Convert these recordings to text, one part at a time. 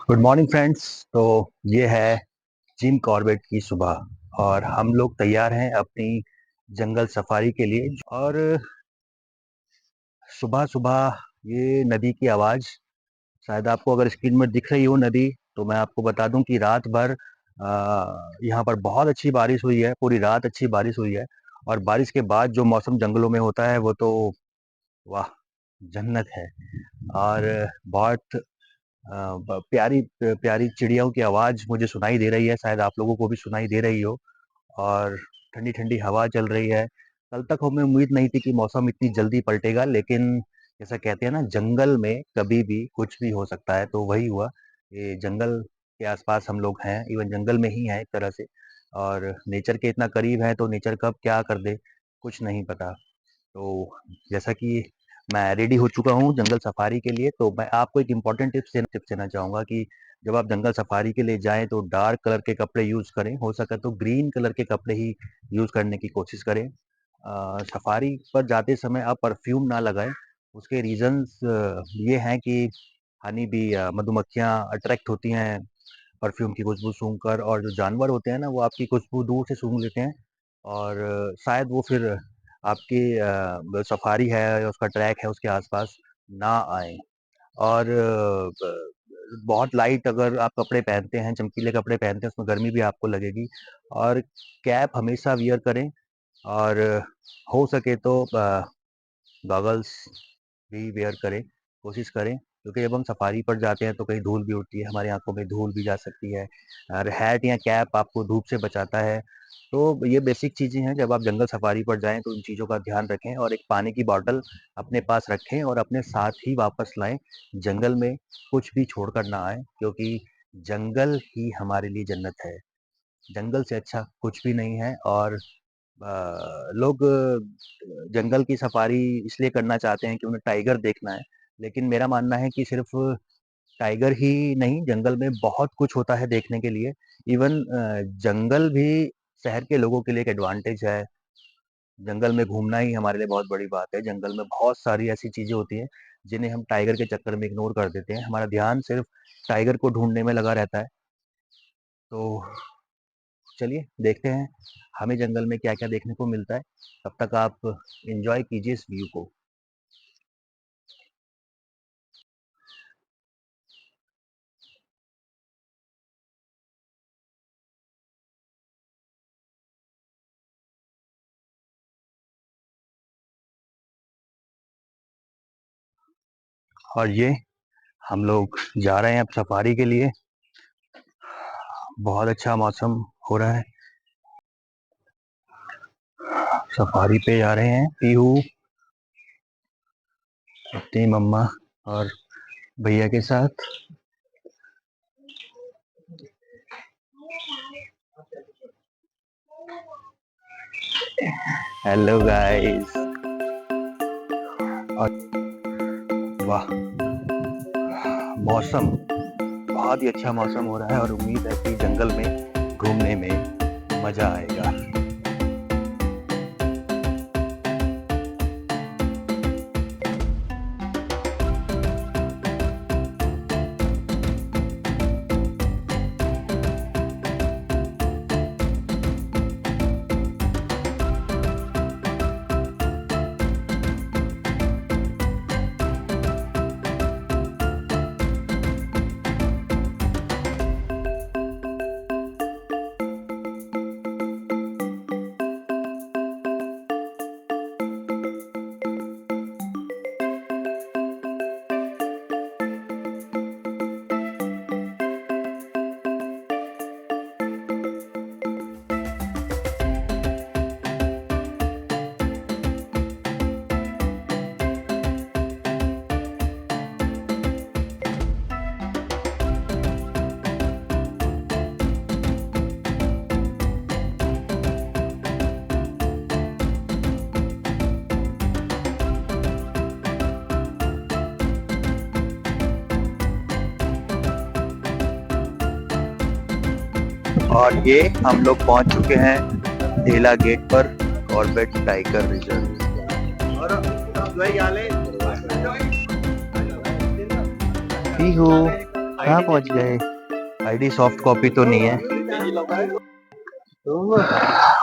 Good morning friends. तो ये है जिम कॉर्बेट की सुबह और हम लोग तैयार हैं अपनी जंगल सफारी के लिए। और सुबह सुबह ये नदी की आवाज़ शायद आपको अगर स्क्रीन में दिख रही हो नदी, तो मैं आपको बता दूं कि रात भर यहाँ पर बहुत अच्छी बारिश हुई है। पूरी रात अच्छी बारिश हुई है और बारिश के बाद जो मौसम जंगलों में होता है वो तो वाह, जन्नत है। और बहुत प्यारी प्यारी चिड़ियों की आवाज़ मुझे सुनाई दे रही है, शायद आप लोगों को भी सुनाई दे रही हो। और ठंडी ठंडी हवा चल रही है। कल तक हमें उम्मीद नहीं थी कि मौसम इतनी जल्दी पलटेगा, लेकिन जैसा कहते हैं ना, जंगल में कभी भी कुछ भी हो सकता है, तो वही हुआ। ये जंगल के आसपास हम लोग हैं, इवन जंगल में ही हैं एक तरह से। और नेचर के इतना करीब है तो नेचर कब क्या कर दे कुछ नहीं पता। तो जैसा कि मैं रेडी हो चुका हूँ जंगल सफारी के लिए, तो मैं आपको एक इम्पॉर्टेंट टिप्स देना चाहूँगा कि जब आप जंगल सफारी के लिए जाएँ तो डार्क कलर के कपड़े यूज़ करें, हो सके तो ग्रीन कलर के कपड़े ही यूज़ करने की कोशिश करें। सफारी पर जाते समय आप परफ्यूम ना लगाएँ, उसके रीज़न्स ये हैं कि हनी बी मधुमक्खियाँ अट्रैक्ट होती हैं परफ्यूम की खुशबू सूंघकर, और जो जानवर होते हैं ना वो आपकी खुशबू दूर से सूंघ लेते हैं और शायद वो फिर आपकी सफारी है या उसका ट्रैक है उसके आसपास ना आए। और बहुत लाइट अगर आप कपड़े पहनते हैं, चमकीले कपड़े पहनते हैं, उसमें गर्मी भी आपको लगेगी। और कैप हमेशा वियर करें और हो सके तो गॉगल्स भी वेयर करें, कोशिश करें, क्योंकि जब हम सफारी पर जाते हैं तो कहीं धूल भी उड़ती है, हमारी आंखों में धूल भी जा सकती है। और हैट या कैप आपको धूप से बचाता है। तो ये बेसिक चीज़ें हैं, जब आप जंगल सफारी पर जाएं तो इन चीज़ों का ध्यान रखें और एक पानी की बॉटल अपने पास रखें और अपने साथ ही वापस लाएं। जंगल में कुछ भी छोड़कर ना आए, क्योंकि जंगल ही हमारे लिए जन्नत है। जंगल से अच्छा कुछ भी नहीं है। और लोग जंगल की सफारी इसलिए करना चाहते हैं कि उन्हें टाइगर देखना है, लेकिन मेरा मानना है कि सिर्फ टाइगर ही नहीं, जंगल में बहुत कुछ होता है देखने के लिए। इवन जंगल भी शहर के लोगों के लिए एक एडवांटेज है। जंगल में घूमना ही हमारे लिए बहुत बड़ी बात है। जंगल में बहुत सारी ऐसी चीजें होती हैं जिन्हें हम टाइगर के चक्कर में इग्नोर कर देते हैं, हमारा ध्यान सिर्फ टाइगर को ढूंढने में लगा रहता है। तो चलिए देखते हैं हमें जंगल में क्या क्या देखने को मिलता है। तब तक आप एंजॉय कीजिए इस व्यू को। और ये हम लोग जा रहे हैं अब सफारी के लिए। बहुत अच्छा मौसम हो रहा है, सफारी पे जा रहे हैं पीहू अपनी मम्मा और भैया के साथ। Hello guys. और वाह, मौसम बहुत ही अच्छा मौसम हो रहा है और उम्मीद है कि जंगल में घूमने में मजा आएगा। और ये हम लोग पहुंच चुके हैं ढेला गेट पर, कॉर्बेट टाइगर रिजर्व। पीहू कहाँ पहुँच गए? आईडी सॉफ्ट कॉपी तो नहीं है।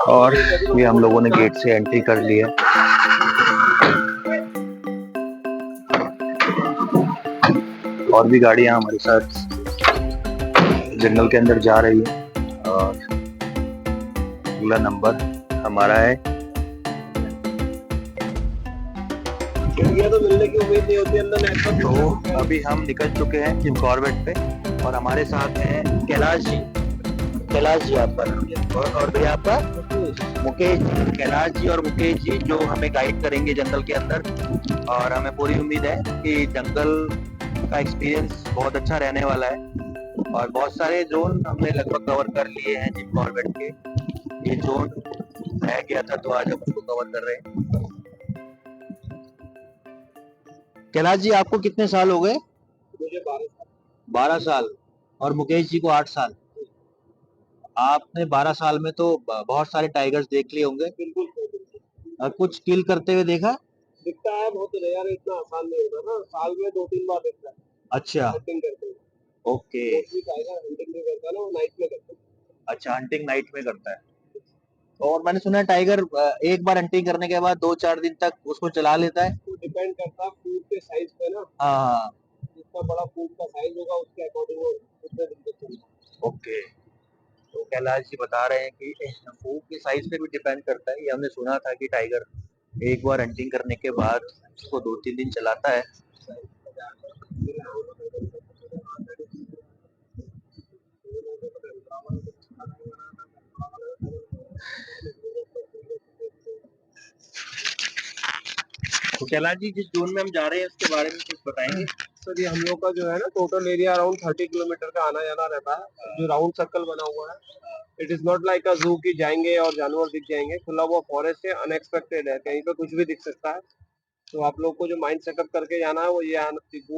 और ये हम लोगों ने गेट से एंट्री कर ली है। और भी गाड़ियां हमारे साथ जंगल के अंदर जा रही है और अगला नंबर हमारा है। तो मिलने की उम्मीद नहीं होती अंदर। तो अभी हम निकल चुके हैं जिम कॉर्बेट पे और हमारे साथ हैं कैलाश जी। कैलाश जी आप पर और भैया आपका मुकेश। कैलाश जी और मुकेश जी जो हमें गाइड करेंगे जंगल के अंदर और हमें पूरी उम्मीद है कि जंगल का एक्सपीरियंस बहुत अच्छा रहने वाला है और बहुत सारे जोन हमने लगभग कवर कर लिए हैं जिम कॉर्बेट के। ये जोन रह गया था तो आज हम उसको कवर कर रहे हैं। कैलाश जी आपको कितने साल हो गए? मुझे 12 साल। 12 साल और मुकेश जी को 8 साल। आपने 12 साल में तो बहुत सारे टाइगर्स देख लिए होंगे। बिल्कुल। कुछ किल करते हुए देखा? दिखता है बहुत रेयर, इतना आसान नहीं होता ना, साल में 2-3 बार दिखता है। अच्छा, हंटिंग करते हैं। ओके। टाइगर हंटिंग नहीं करता ना, वो नाइट में करता है। अच्छा, हंटिंग नाइट में करता है। और मैंने सुना है टाइगर एक बार हंटिंग करने के बाद 2-4 दिन तक उसको चला लेता है। तो डिपेंड करता है फूड के साइज पे ना। हाँ, जितना बड़ा फूड का साइज होगा उसके अकॉर्डिंग वो उतने दिन तक चलता है। ओके। तो कैलाश जी बता रहे हैं कि फूड के साइज पे भी डिपेंड करता है। ये हमने सुना था कि टाइगर एक बार हंटिंग करने के बाद उसको 2-3 दिन चलाता है। तो कैलाश जी जिस जोन में हम जा रहे हैं उसके बारे में कुछ बताएंगे? सर ये हम लोग का जो है ना टोटल एरिया अराउंड 30 किलोमीटर का आना जाना रहता है, जो राउंड सर्कल बना हुआ है। इट इज नॉट लाइक अ जू की जाएंगे और जानवर दिख जाएंगे। खुला हुआ फॉरेस्ट है, अनएक्सपेक्टेड है, कहीं पे कुछ भी दिख सकता है। तो आप लोग को जो माइंड सेटअप करके जाना है वो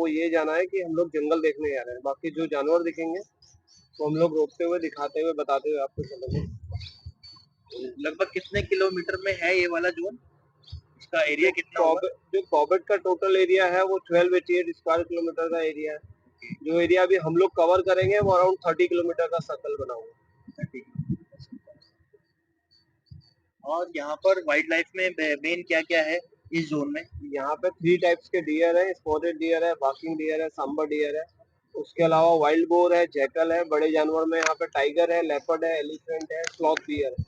ये जाना है कि हम लोग जंगल देखने जा रहे हैं। बाकी जो जानवर दिखेंगे तो हम लोग रोकते हुए, दिखाते हुए, बताते हुए आपको चलेंगे। लगभग कितने किलोमीटर में है ये वाला जोन? इसका एरिया कितना होगा? जो कॉर्बेट का टोटल एरिया है वो 1288 स्क्वायर किलोमीटर का एरिया है। जो एरिया अभी हम लोग कवर करेंगे वो अराउंड 30 किलोमीटर का सर्कल बना हुआ है। और यहाँ पर वाइल्ड लाइफ में मेन क्या क्या है इस जोन में? यहाँ पे 3 टाइप्स के डियर है, स्पॉटेड डियर है, बार्किंग डियर है, सांबर डियर है। उसके अलावा वाइल्ड बोर है, जैकल है, बड़े जानवर में यहाँ पे टाइगर है, लेपर्ड है, एलिफेंट है, स्लॉथ डियर है।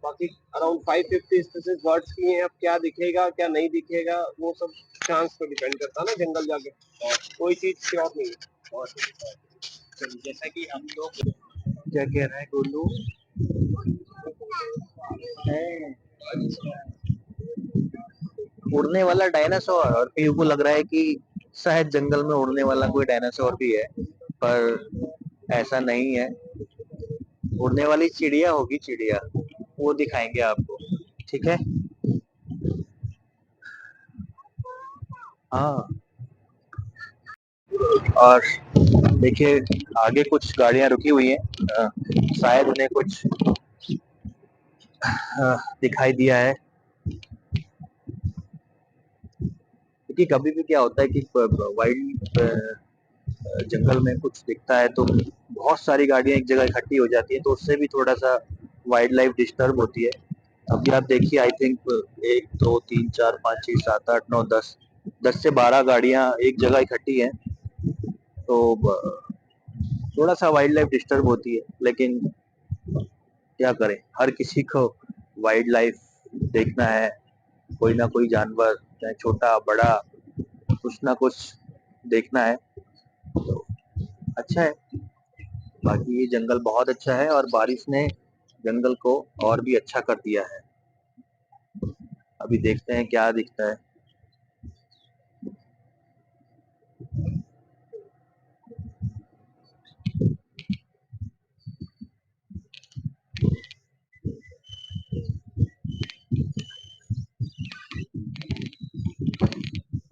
बाकी अराउंड 550 स्पीसीज बर्ड्स की हैं। अब क्या दिखेगा क्या नहीं दिखेगा वो सब चांस पे डिपेंड करता है ना जंगल जाके, और कोई चीज श्योर नहीं है। और जैसा कि हम लोग क्या कह रहे हैं गोलू है उड़ने वाला डायनासोर, और पीयू को लग रहा है कि शायद जंगल में उड़ने वाला कोई डायनासोर भी है, पर ऐसा नहीं है। उड़ने वाली चिड़िया होगी, चिड़िया वो दिखाएंगे आपको। ठीक है। हाँ। और देखिए आगे कुछ गाड़ियां रुकी हुई हैं, शायद उन्हें कुछ दिखाई दिया है, क्योंकि कभी भी क्या होता है कि वाइल्ड जंगल में कुछ दिखता है तो बहुत सारी गाड़ियां एक जगह इकट्ठी हो जाती है, तो उससे भी थोड़ा सा वाइल्ड लाइफ डिस्टर्ब होती है। अभी आप देखिए आई थिंक 1 2 3 4 5 6 7 8 9 10 10 से 12 गाड़ियां एक जगह इकट्ठी हैं, तो थोड़ा सा वाइल्ड लाइफ डिस्टर्ब होती है, लेकिन क्या करें, हर किसी को वाइल्ड लाइफ देखना है। कोई ना कोई जानवर चाहे छोटा बड़ा कुछ ना कुछ देखना है, तो अच्छा है। बाकी ये जंगल बहुत अच्छा है और बारिश ने जंगल को और भी अच्छा कर दिया है। अभी देखते हैं क्या दिखता है।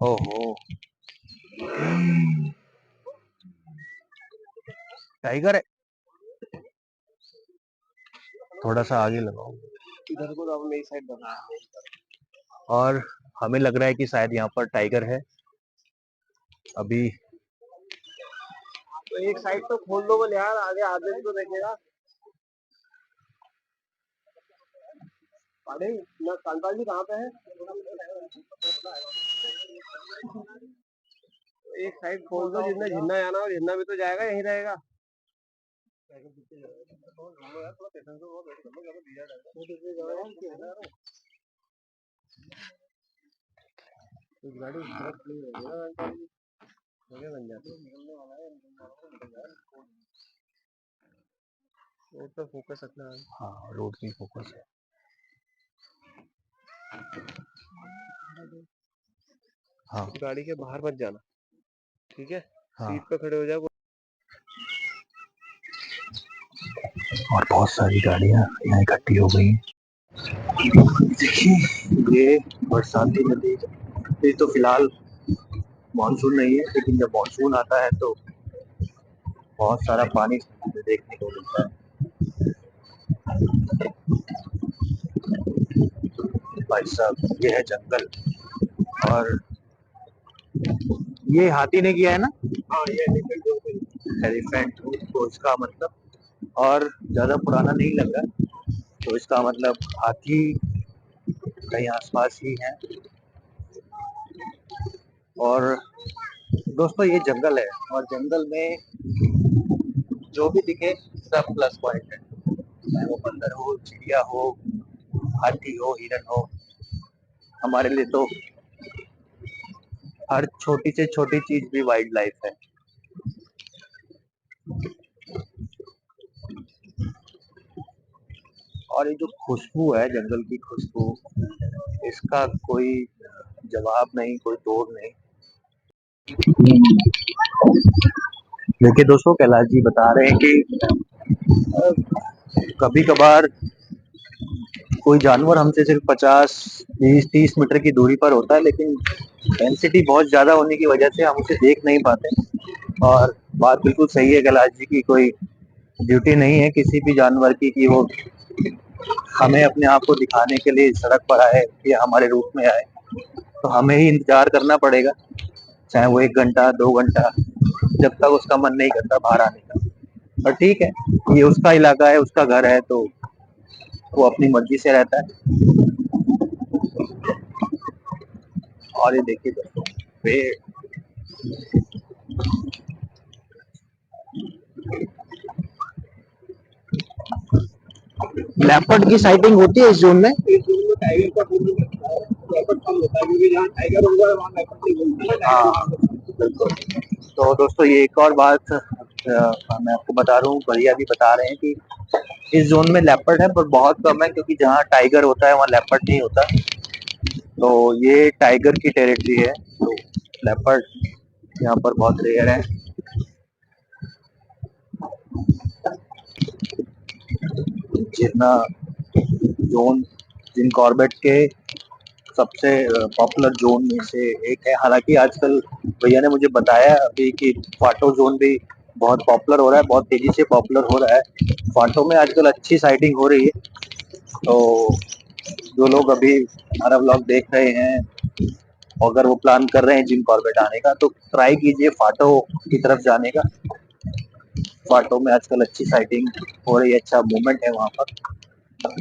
ओहो, टाइगर है। थोड़ा सा आगे लगाओ इधर को, तो मेरी साइड बना। और हमें लग रहा है कि शायद यहाँ पर टाइगर है। अभी तो एक साइड तो खोल दो बोले यार, आगे आदमी भी तो देखेगा। अरे ना कांता जी कहाँ पे है? एक साइड खोल दो, जितना झिन्ना जाना और झिन्ना भी तो जाएगा, यहीं रहेगा। गाड़ी बन जाती रोड पे फोकस रखना। हाँ, रोड पे फोकस है। हाँ गाड़ी के बाहर मत जाना, ठीक है? हाँ। सीट पे खड़े हो जाओ। और बहुत सारी गाड़ियाँ यहाँ इकट्ठी हो गई हैं। देखिए ये बरसाती नदी, ये तो फिलहाल मानसून नहीं है, लेकिन जब मानसून आता है तो बहुत सारा पानी देखने को मिलता है। भाई साहब ये है जंगल, और ये हाथी ने किया है ना? हाँ, ये एलिफेंट, तो इसका मतलब, और ज्यादा पुराना नहीं लग रहा, तो इसका मतलब हाथी कहीं आसपास ही है। और दोस्तों ये जंगल है, और जंगल में जो भी दिखे सब प्लस पॉइंट है, चाहे वो बंदर हो, चिड़िया हो, हाथी हो, हिरन हो। हमारे लिए तो हर छोटी से छोटी चीज भी वाइल्ड लाइफ है। और ये जो खुशबू है, जंगल की खुशबू, इसका कोई जवाब नहीं, कोई तोड़ नहीं। देखिए दोस्तों, कैलाश जी बता रहे हैं कि कभी कभार कोई जानवर हमसे सिर्फ 50, 20, 30 मीटर की दूरी पर होता है, लेकिन डेंसिटी बहुत ज्यादा होने की वजह से हम उसे देख नहीं पाते। और बात बिल्कुल सही है कैलाश जी की, कोई ड्यूटी नहीं है किसी भी जानवर की कि वो हमें अपने आप को दिखाने के लिए सड़क पर आए या हमारे रूप में आए। तो हमें ही इंतजार करना पड़ेगा, चाहे वो 1 घंटा 2 घंटा, जब तक उसका मन नहीं करता बाहर आने का। और ठीक है, ये उसका इलाका है, उसका घर है, तो वो अपनी मर्जी से रहता है। और ये देखिए दोस्तों, पेड़, लेपर्ड की साइटिंग होती है इस जोन में। टाइगर का लेपर्ड कम होता है, क्योंकि जहाँ टाइगर होगा वहाँ लेपर्ड नहीं मिलता है। हाँ बिल्कुल। तो दोस्तों ये एक और बात मैं आपको बता रहा हूँ, भैया भी बता रहे हैं कि इस जोन में लेपर्ड है पर बहुत कम है, क्योंकि जहाँ टाइगर होता है वहाँ लेपर्ड नहीं होता। तो ये टाइगर की टेरिटरी है, तो लेपर्ड यहाँ पर बहुत रेयर है। जितना जोन जिम कॉर्बेट के सबसे पॉपुलर जोन में से एक है। हालांकि आजकल भैया ने मुझे बताया अभी कि फाटो जोन भी बहुत पॉपुलर हो रहा है, बहुत तेजी से पॉपुलर हो रहा है। फाटो में आजकल अच्छी साइटिंग हो रही है। तो जो लोग अभी हमारा व्लॉग देख रहे हैं, अगर वो प्लान कर रहे हैं जिम कॉर्बेट आने का, तो ट्राई कीजिए फाटो की तरफ जाने का। फाटो में आजकल अच्छी साइटिंग हो रही है, अच्छा मूवमेंट है वहाँ पर।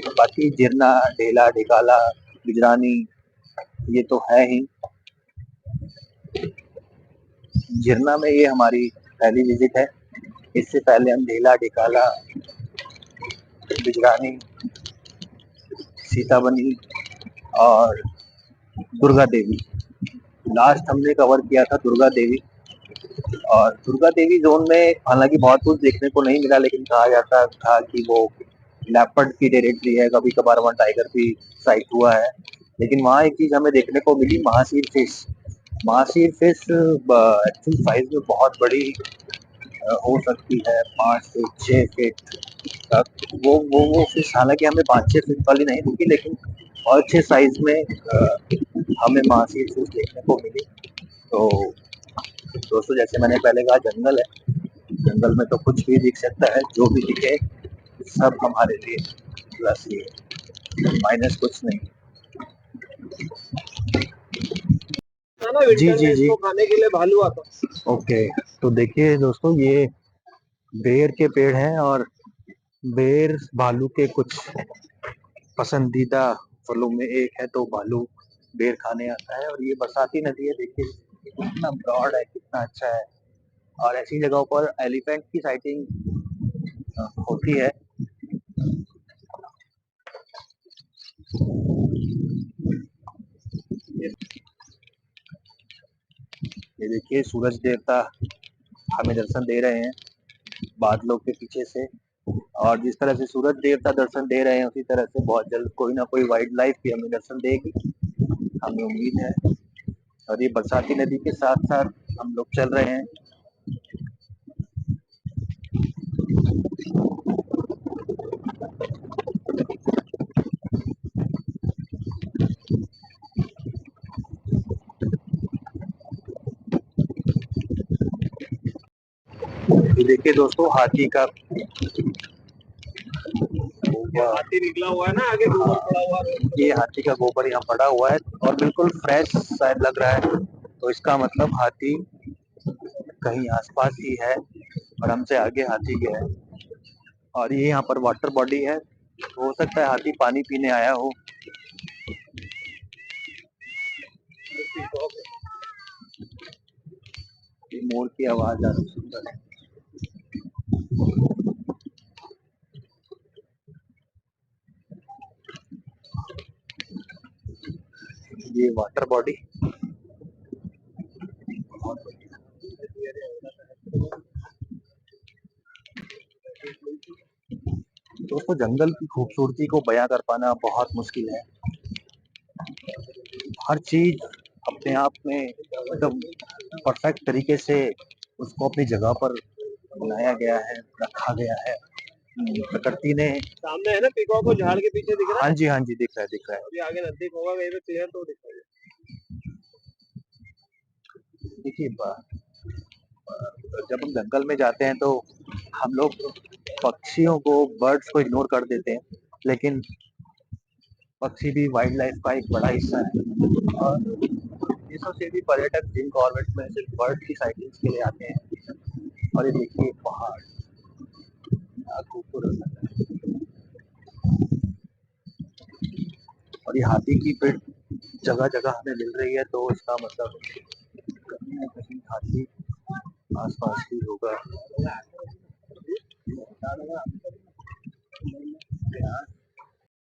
बाकी जिरना, ढेला ढिकाला, बिजरानी, ये तो है ही। झिरना में ये हमारी पहली विजिट है। इससे पहले हम ढेला ढिकाला, बिजरानी, सीताबनी और दुर्गा देवी, लास्ट हमने कवर किया था दुर्गा देवी। और दुर्गा देवी जोन में हालांकि बहुत कुछ देखने को नहीं मिला, लेकिन कहा जाता था कि वो लेपर्ड की टेरिटरी है, कभी कभार वहाँ टाइगर भी साइट हुआ है। लेकिन वहाँ एक चीज हमें देखने को मिली, mahseer fish. Mahseer fish actual size में बहुत बड़ी हो सकती है, 5 से 6 फीट तक। वो फिश हालांकि हमें 5-6 फीट वाली नहीं दिखी, लेकिन और अच्छे साइज में हमें महासीर फिश देखने को मिली। तो दोस्तों जैसे मैंने पहले कहा, जंगल है, जंगल में तो कुछ भी दिख सकता है, जो भी दिखे सब हमारे लिए प्लस ही है, माइनस कुछ नहीं। ना जी विंटर जी में जी। इसको खाने के लिए भालू आता। ओके, तो देखिए दोस्तों, ये बेर के पेड़ हैं और बेर भालू के कुछ पसंदीदा फलों में एक है, तो भालू बेर खाने आता है। और ये बरसाती नदी है, देखिए कितना ब्रॉड है, कितना अच्छा है। और ऐसी जगहों पर एलिफेंट की साइटिंग होती है। ये देखिए सूरज देवता हमें दर्शन दे रहे हैं बादलों के पीछे से। और जिस तरह से सूरज देवता दर्शन दे रहे हैं, उसी तरह से बहुत जल्द कोई ना कोई वाइल्ड लाइफ भी हमें दर्शन देगी, हमें उम्मीद है। और ये बरसाती नदी के साथ साथ हम लोग चल रहे हैं। ये देखिए दोस्तों, हाथी का हाथी निकला हुआ है ना, आगे गोबर पड़ा हुआ है। ये हाथी का गोबर यहाँ पड़ा हुआ है और बिल्कुल फ्रेश शायद लग रहा है, तो इसका मतलब हाथी कहीं आसपास ही है और हमसे आगे हाथी गया है। और ये यहाँ पर वाटर बॉडी है, तो हो सकता है हाथी पानी पीने आया हो। ये मोर की आवाज ज्यादा सुंदर है। ये वाटर बॉडी दोस्तों, जंगल की खूबसूरती को बयां कर पाना बहुत मुश्किल है। हर चीज अपने आप में एकदम परफेक्ट तरीके से उसको अपनी जगह पर बनाया गया है, रखा गया है। प्रकृति ने सामने है ना पीकॉक को झाड़ के पीछे दिख रहा है। हाँ जी, हाँ जी, दिख रहा है, दिख रहा है। अभी आगे नजदीक होगा कहीं पे क्लियर तो दिख रहा है। देखिए जब हम जंगल में जाते हैं तो हम लोग पक्षियों को, बर्ड्स को इग्नोर कर देते हैं, लेकिन पक्षी भी वाइल्ड लाइफ का एक बड़ा हिस्सा है। और देशों से भी पर्यटक जिम कॉर्बेट में सिर्फ बर्ड की साइटिंग्स के लिए आते हैं। और ये देखिए पहाड़ क्या खूबसूरत लग रहा है। और ये हाथी की पिट जगह जगह हमें मिल रही है, तो इसका मतलब कहीं ना कहीं हाथी आसपास ही होगा।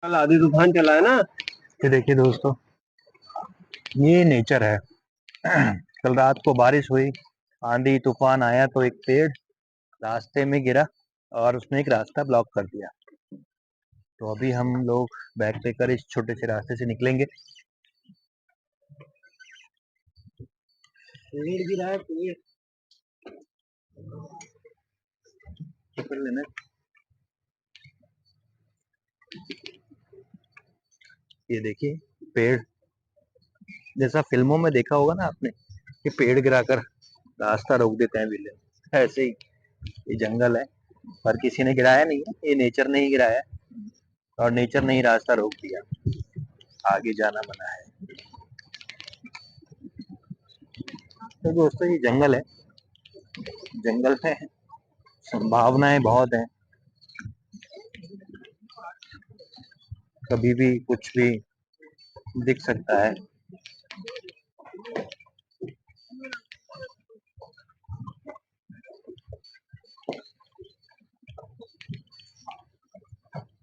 कल आधी तूफान चला है ना। ये देखिए दोस्तों, ये नेचर है। कल रात को बारिश हुई, आंधी तूफान आया, तो एक पेड़ रास्ते में गिरा और उसने एक रास्ता ब्लॉक कर दिया। तो अभी हम लोग बैग लेकर इस छोटे से रास्ते से निकलेंगे। पेड़ गिरा है, पेड़ पकड़ लेना। ये देखिए पेड़, जैसा फिल्मों में देखा होगा ना आपने कि पेड़ गिराकर रास्ता रोक देते हैं विलेन, ऐसे ही ये जंगल है, पर किसी ने गिराया नहीं है, ये नेचर ने ही गिराया है। और नेचर ने ही रास्ता रोक दिया, आगे जाना मना है। तो दोस्तों, ये जंगल है, जंगल में संभावनाएं बहुत हैं, कभी भी कुछ भी दिख सकता है।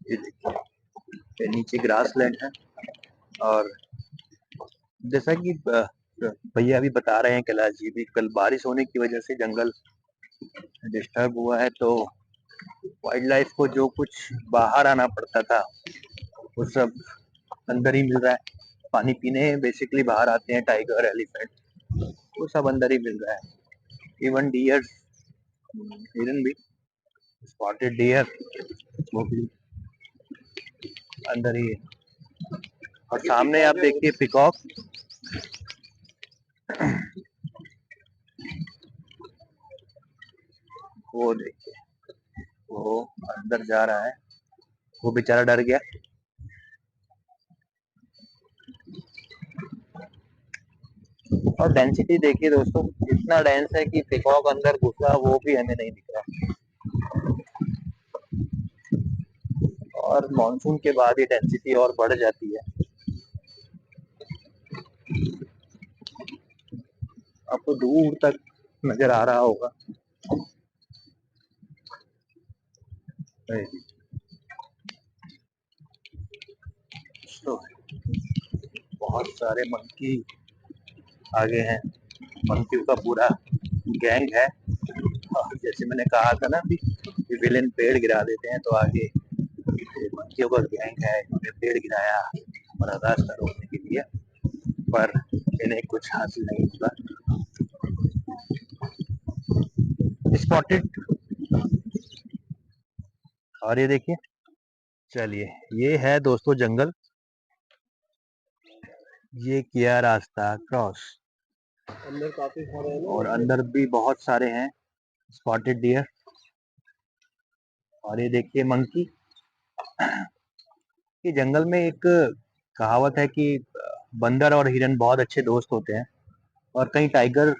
ये देखिए, ये नीचे ग्रास लैंड है। और जैसा कि भैया अभी बता रहे हैं, कैलाश जी भी, कल बारिश होने की वजह से जंगल डिस्टर्ब हुआ है, तो वाइल्ड लाइफ को जो कुछ बाहर आना पड़ता था वो सब अंदर ही मिल रहा है। पानी पीने बेसिकली बाहर आते हैं टाइगर, एलिफेंट, वो सब अंदर ही मिल रहा है। इवन डियर, हिरन भी, स्पॉटेड डियर, वो भी अंदर ही है। और सामने आप देखिए पिकॉक, वो देखिए वो अंदर जा रहा है, वो बेचारा डर गया। और डेंसिटी देखिए दोस्तों, इतना डेंस है कि पिकॉक अंदर घुसा वो भी हमें नहीं दिख रहा। और मॉनसून के बाद ये डेंसिटी और बढ़ जाती है। आपको दूर तक नजर आ रहा होगा। तो बहुत सारे मंकी आगे हैं, मंकियों का पूरा गैंग है। और जैसे मैंने कहा था ना कि विलेन पेड़ गिरा देते हैं, तो आगे मंकियों का गैंग है, इन्होंने पेड़ गिराया और रास्ता रोकने के लिए, पर इन्हें कुछ हासिल नहीं हुआ। स्पॉटेड। और ये देखिए, चलिए ये है दोस्तों जंगल, ये किया रास्ता क्रॉस। अंदर काफी सारे हैं ना, और अंदर भी बहुत सारे हैं स्पॉटेड डियर। और ये देखिए मंकी। ये जंगल में एक कहावत है कि बंदर और हिरन बहुत अच्छे दोस्त होते हैं, और कहीं टाइगर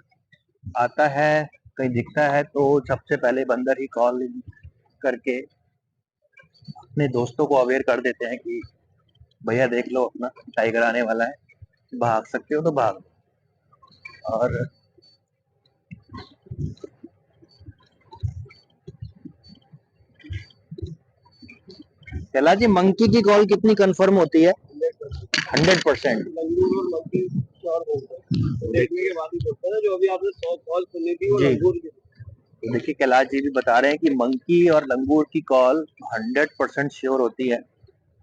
आता है, कहीं दिखता है, तो सबसे पहले बंदर ही कॉल करके अपने दोस्तों को अवेयर कर देते हैं कि भैया देख लो अपना टाइगर आने वाला है, भाग सकते हो तो भाग। और कैलाश जी, मंकी की कॉल कितनी कंफर्म होती है? 100%। लंगूर और मंकी श्योर बोलते हैं, देखने के बाद ही बोलते हैं ना। जो अभी आपने 100 कॉल सुनी थी वो जी। लंगूर की। तो देखिए कैलाश जी भी बता रहे हैं कि मंकी और लंगूर की कॉल 100% श्योर होती है।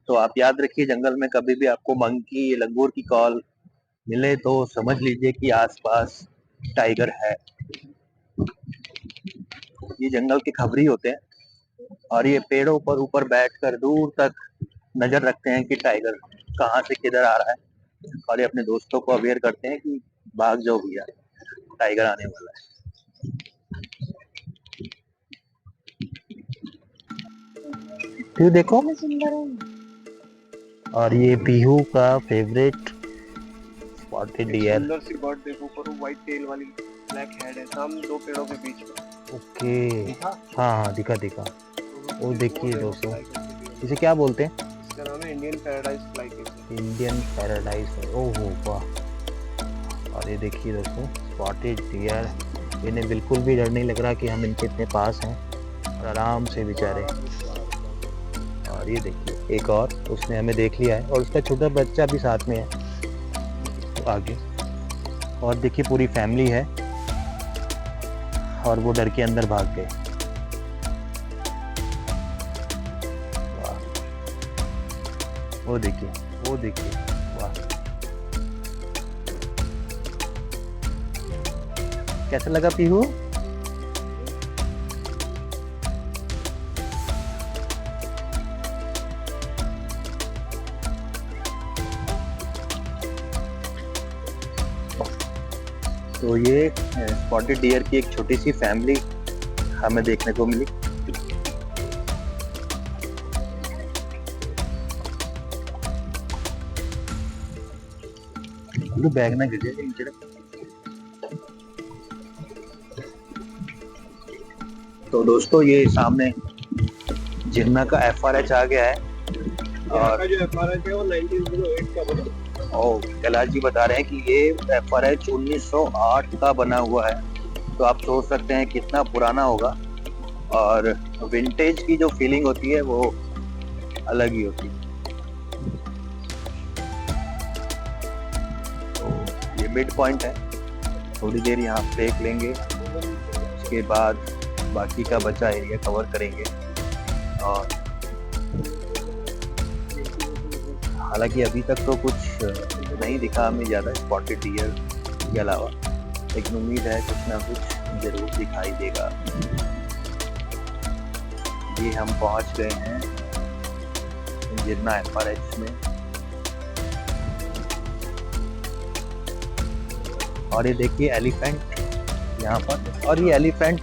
तो आप याद रखिए, जंगल में कभी भी आपको मंकी लंगूर की कॉल मिले तो समझ लीजिए कि आसपास टाइगर है। ये जंगल के खबरी होते हैं, और ये पेड़ों पर ऊपर बैठकर दूर तक नजर रखते हैं कि टाइगर कहाँ से किधर आ रहा है, और ये अपने दोस्तों को अवेयर करते हैं कि भाग जाओ भैया, टाइगर आने वाला है। क्यों देखो, और ये पीहू का फेवरेट स्पॉटेड डियर। सुंदर सी बर्ड देखो, ऊपर वो व्हाइट टेल वाली ब्लैक हेड है, सामने दो पेड़ों के बीच में। ओके। दिखा? हाँ हाँ, दिखा दिखा। वो देखिए देखो दोस्तों, फ्लाई करते हुए। इसे क्या बोलते हैं? इसका नाम है Indian paradise fly cat. Indian paradise. ओहो वाह। और ये देखिए दोस्तों स्पॉटेड डियर, इन्हें बिल्कुल भी डर नहीं लग रहा कि हम इनके इतने पास हैं, और आराम से बेचारे। और ये देखिए एक और, उसने हमें देख लिया है, और उसका छोटा बच्चा भी साथ में है आगे। और देखिए पूरी फैमिली है, और वो डर के अंदर भाग गए। वाह, वो देखिए, वो देखिए, वाह। कैसा लगा पीहू? तो ये स्पॉटेड डियर की एक छोटी सी फैमिली हमें देखने को मिली। बैग ना गिर जाए नीचे। तो दोस्तों ये सामने जिन्ना का FRH आ गया है, और जो FRH है वो 1908 का बना। और कैलाश जी बता रहे हैं कि ये FRH 1908 का बना हुआ है। तो आप सोच सकते हैं कितना पुराना होगा, और विंटेज की जो फीलिंग होती है वो अलग ही होती है। तो ये मिड पॉइंट है, थोड़ी देर यहाँ ब्रेक लेंगे, उसके बाद बाकी का बचा एरिया कवर करेंगे। और हालांकि अभी तक तो कुछ नहीं दिखा हमें ज़्यादा स्पॉटेड डियर के अलावा, लेकिन उम्मीद है कुछ ना कुछ जरूर दिखाई देगा। ये हम पहुंच गए हैं जिन्ना FRH में, और ये देखिए एलिफेंट यहाँ पर। और ये एलिफेंट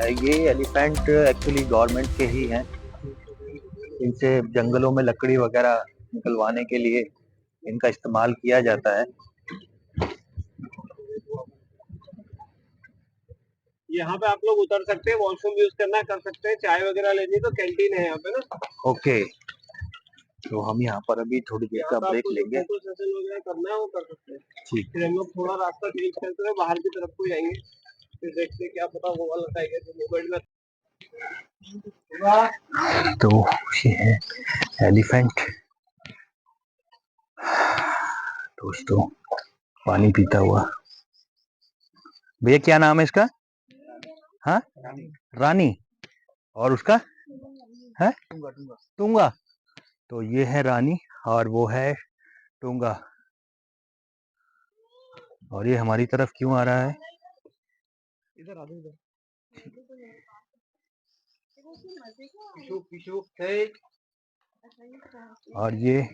एक्चुअली गवर्नमेंट के ही हैं, इनसे जंगलों में लकड़ी वगैरह निकलवाने के लिए इनका इस्तेमाल किया जाता है। यहाँ पे आप लोग उतर सकते हैं, वॉशरूम यूज करना कर सकते हैं, चाय वगैरह लेनी तो कैंटीन है यहाँ पे ना। ओके, तो हम यहाँ पर अभी थोड़ी देर का ब्रेक लेंगे। फोटो सेशन वगैरह करना है वो कर सकते हैं। ठीक। फिर हम लोग थोड़ा रास्ता चेंज करते हुए बाहर की तरफ को जाएंगे, फिर देखते हैं क्या पता वो वाला टाइगर जो मोबाइल में। तो ये है एलिफेंट दोस्तों, पानी पीता हुआ। भैया क्या नाम है इसका? हाँ, रानी। और उसका है टूंगा। तो ये है रानी और वो है टूंगा। और ये हमारी तरफ क्यों आ रहा है? इधर आ दो इधर। और ये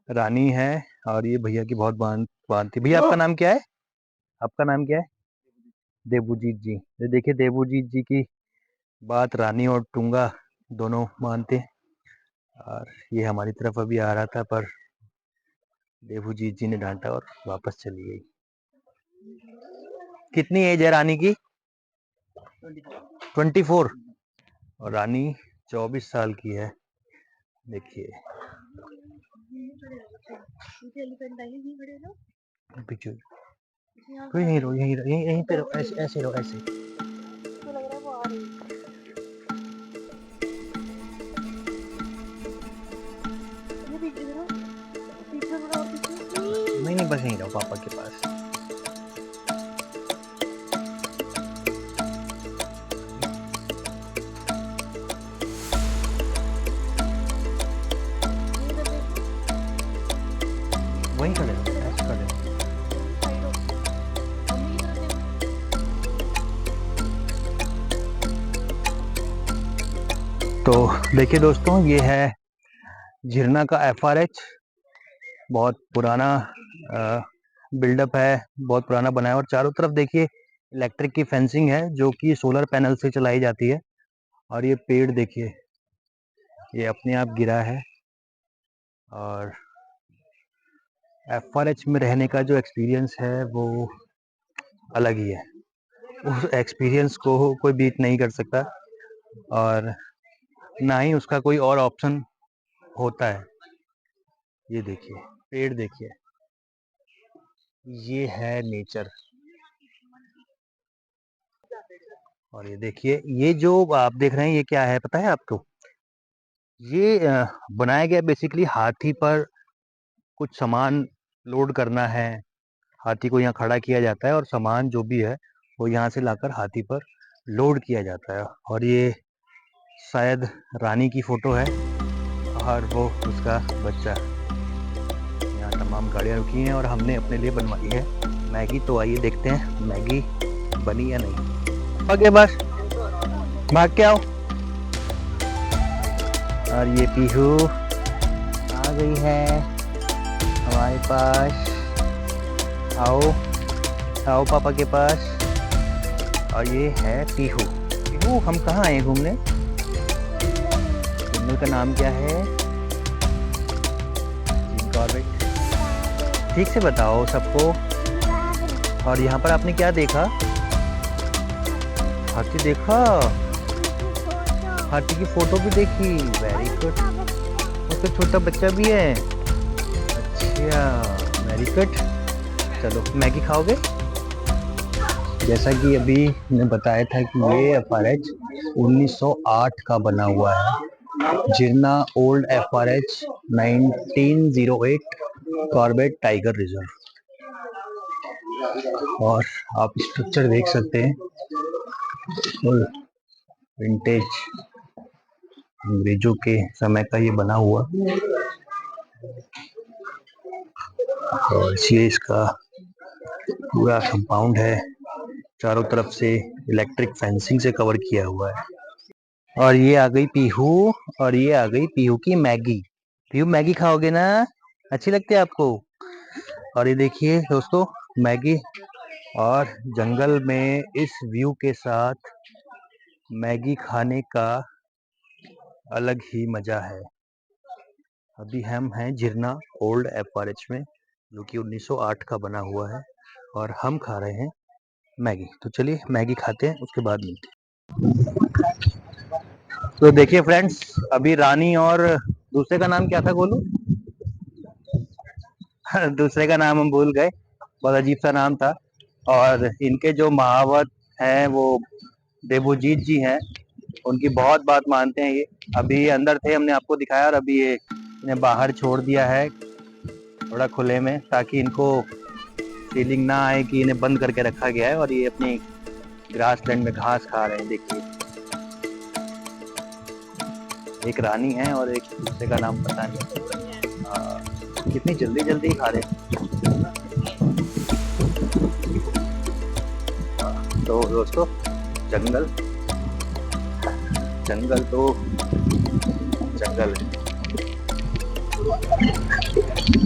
रानी है और ये भैया की बहुत बांध थी। भैया आपका नाम क्या है? आपका नाम क्या है? देवुजीत जी। ये देखिए देवुजीत जी की बात रानी और टूंगा दोनों मानते। और ये हमारी तरफ अभी आ रहा था पर देवुजीत जी ने डांटा और वापस चली गई। कितनी एज है रानी की? 24। और रानी 24 साल की है। देखिए पीछे कोई नहीं, रो यहीं यहीं पे रहो, ऐसे ऐसे रहो, ऐसे। नहीं नहीं, बस यहीं रहो पापा के पास। वहीं खड़े रहो, ऐसे खड़े रहो। तो देखिए दोस्तों, ये है झिरना का FRH। बहुत पुराना बिल्डअप है, बहुत पुराना बना है। और चारों तरफ देखिए इलेक्ट्रिक की फेंसिंग है जो कि सोलर पैनल से चलाई जाती है। और ये पेड़ देखिए, ये अपने आप गिरा है। और FRH में रहने का जो एक्सपीरियंस है वो अलग ही है। उस एक्सपीरियंस को कोई बीट नहीं कर सकता और ना ही उसका कोई और ऑप्शन होता है। ये देखिए पेड़, देखिए ये है नेचर। और ये देखिए, ये जो आप देख रहे हैं ये क्या है पता है आपको? ये बनाया गया बेसिकली हाथी पर कुछ सामान लोड करना है। हाथी को यहाँ खड़ा किया जाता है और सामान जो भी है वो यहाँ से लाकर हाथी पर लोड किया जाता है। और ये शायद रानी की फोटो है और वो उसका बच्चा। यहाँ तमाम गाड़ियाँ रुकी हैं और हमने अपने लिए बनवाई है मैगी। तो आइए देखते हैं मैगी बनी या नहीं। ओके बस भाग के आओ। और ये पीहू आ गई है हमारे पास। आओ आओ पापा के पास। और ये है पीहू। पीहू, हम कहाँ आए घूमने? जंगल का नाम क्या है? Jim Corbett. ठीक से बताओ सबको। और यहाँ पर आपने क्या देखा? हाथी देखा? हाथी की फोटो भी देखी। Very good. उसका छोटा बच्चा भी है। अच्छा, वेरी गुड। चलो मैगी खाओगे? जैसा कि अभी मैं बताया था कि ये FRH 1908 का बना हुआ है। जिरना old FRH 1908 Corbett tiger reserve. और आप स्ट्रक्चर देख सकते हैं, फुल विंटेज अंग्रेजों के समय का ये बना हुआ। और ये इसका पूरा कंपाउंड है, चारों तरफ से इलेक्ट्रिक फेंसिंग से कवर किया हुआ है। और ये आ गई पीहू। और ये आ गई पीहू की मैगी। पीहू मैगी खाओगे ना? अच्छी लगती है आपको? और ये देखिए दोस्तों मैगी। और जंगल में इस व्यू के साथ मैगी खाने का अलग ही मजा है। अभी हम हैं जिरना ओल्ड FRH में जो कि 1908 का बना हुआ है और हम खा रहे हैं मैगी। तो चलिए मैगी खाते हैं, उसके बाद मिलते हैं। तो देखिए फ्रेंड्स, अभी रानी और दूसरे का नाम क्या था गोलू? दूसरे का नाम हम भूल गए, बहुत अजीब सा नाम था। और इनके जो महावत हैं वो देवोजीत जी हैं, उनकी बहुत बात मानते हैं ये। अभी ये अंदर थे, हमने आपको दिखाया, और अभी ये इन्हें बाहर छोड़ दिया है थोड़ा खुले में, ताकि इनको फीलिंग ना आए कि इन्हें बंद करके रखा गया है। और ये अपनी ग्रास लैंड में घास खा रहे हैं। देखिए, एक रानी है और एक दूसरे का नाम पता नहीं। कितनी जल्दी जल्दी खा रहे हैं। तो दोस्तों, जंगल जंगल तो जंगल है।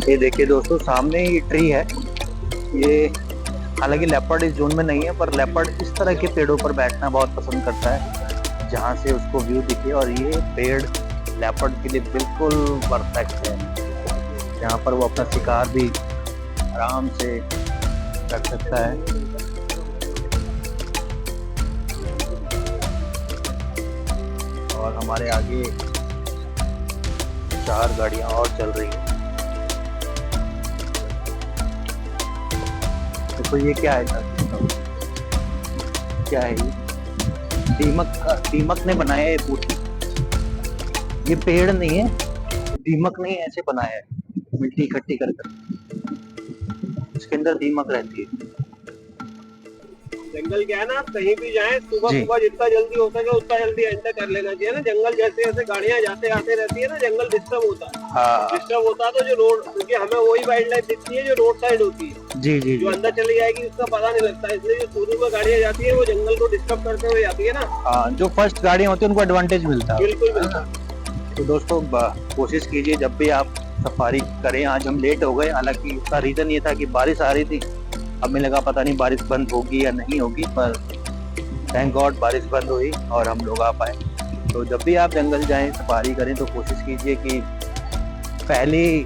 ये देखिए दोस्तों, सामने ये ट्री है। ये हालांकि लेपर्ड इस जोन में नहीं है, पर लेपर्ड इस तरह के पेड़ों पर बैठना बहुत पसंद करता है जहाँ से उसको व्यू दिखे। और ये पेड़ लेपर्ड के लिए बिल्कुल परफेक्ट है, यहाँ पर वो अपना शिकार भी आराम से कर सकता है। और हमारे आगे 4 गाड़ियां और चल रही हैं। देखो ये क्या है, क्या है ये? दीमक ने बनाया है पूरी। ये पेड़ नहीं है, दीमक ने ऐसे बनाया है, मिट्टी इकट्ठी कर इसके अंदर दीमक रहती है। जंगल क्या है ना, आप कहीं भी जाएं, सुबह जी सुबह जितना जल्दी हो सके उतना जल्दी एंटर कर लेना चाहिए ना। जंगल जैसे जैसे गाड़ियां जाते आते रहती है ना, जंगल डिस्टर्ब होता है। हाँ डिस्टर्ब होता है तो जो रोड, क्योंकि हमें वही वाइल्ड लाइफ दिखती है जो रोड साइड होती है, जी जी जो जी। अंदर चली जाएगी उसका पता नहीं लगता। इसलिए जो शुरू में गाड़ियां जाती है वो जंगल को डिस्टर्ब करते हुए जाती है ना। हाँ, जो फर्स्ट गाड़ियां होती है उनको एडवांटेज मिलता है। बिल्कुल बिल्कुल। तो दोस्तों, कोशिश कीजिए जब भी आप सफारी करें। आज हम लेट हो गए, हालांकि उसका रीजन ये था कि बारिश आ रही थी। हमें लगा पता नहीं बारिश बंद होगी या नहीं होगी, पर थैंक गॉड बारिश बंद हुई और हम लोग आ पाए। तो जब भी आप जंगल जाएं, सफारी करें, तो कोशिश कीजिए कि पहली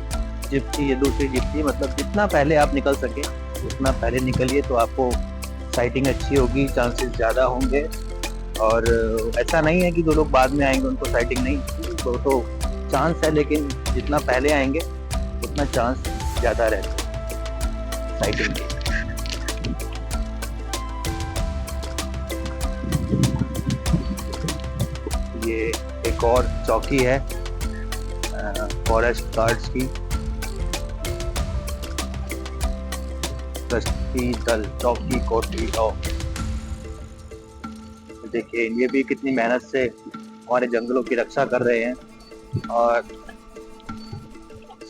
जिप्सी या दूसरी जिप्सी, मतलब जितना पहले आप निकल सके उतना पहले निकलिए, तो आपको साइटिंग अच्छी होगी, चांसेस ज़्यादा होंगे। और ऐसा नहीं है कि जो लोग बाद में आएंगे उनको साइटिंग नहीं, तो चांस है, लेकिन जितना पहले आएंगे उतना चांस ज़्यादा रहता है साइटिंग के। ये एक और चौकी है फॉरेस्ट गार्ड्स की, गश्ती दल चौकी कोटली। देखिए, ये भी कितनी मेहनत से हमारे जंगलों की रक्षा कर रहे हैं, और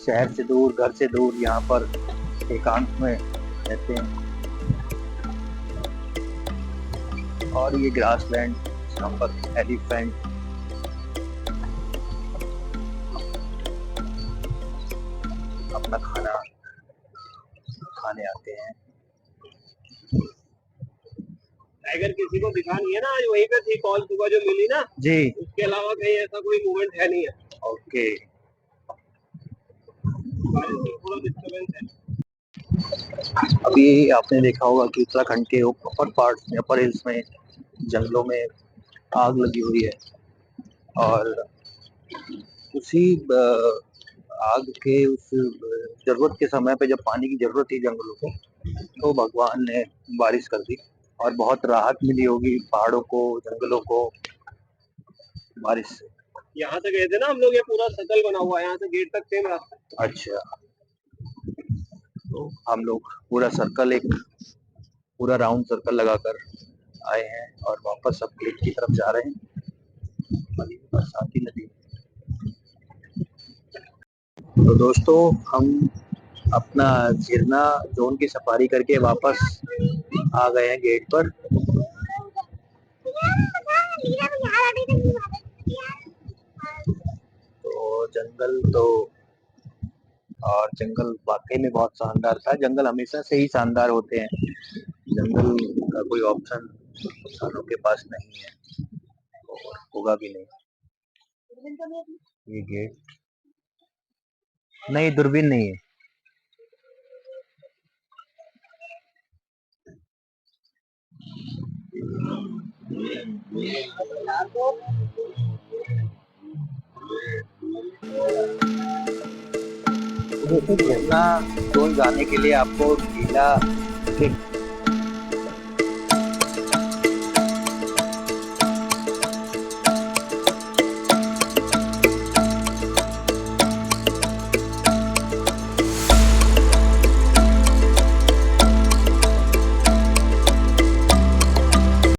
शहर से दूर, घर से दूर, यहाँ पर एकांत में रहते हैं। और ये ग्रास लैंड, यहाँ पर एलिफेंट अपना खाना खाने आते हैं। टाइगर किसी को दिखा नहीं है ना, आज वहीं पे थी कॉल सुबह जो मिली ना जी उसके अलावा कहीं ऐसा कोई मूवमेंट है नहीं है। ओके। थोड़ा डिस्टर्बेंस है। अभी आपने देखा होगा कि उत्तराखंड के अपर पार्ट्स में, अपर हिल्स में, जंगलों में आग लगी हुई है। और उसी आग के उस जरूरत के समय पे, जब पानी की जरूरत थी जंगलों को, तो भगवान ने बारिश कर दी और बहुत राहत मिली होगी पहाड़ों को, जंगलों को बारिश से। यहाँ से गए थे ना हम लोग, ये पूरा सर्कल बना हुआ है, यहाँ से गेट तक सेम रास्ता। अच्छा, तो हम लोग पूरा सर्कल, एक पूरा राउंड सर्कल लगाकर आए हैं और वापस अब गेट की तरफ जा रहे हैं। बरसाती नदी। तो दोस्तों, हम अपना झिरना जोन की सफारी करके वापस आ गए हैं गेट पर। तो जंगल तो, और जंगल वाकई में बहुत शानदार था। जंगल हमेशा से ही शानदार होते हैं, जंगल का कोई ऑप्शन इंसानों के पास नहीं है और होगा भी नहीं। ये गेट नहीं, दूरबीन नहीं है। दोस्तों झरना जोन जाने के लिए आपको नीला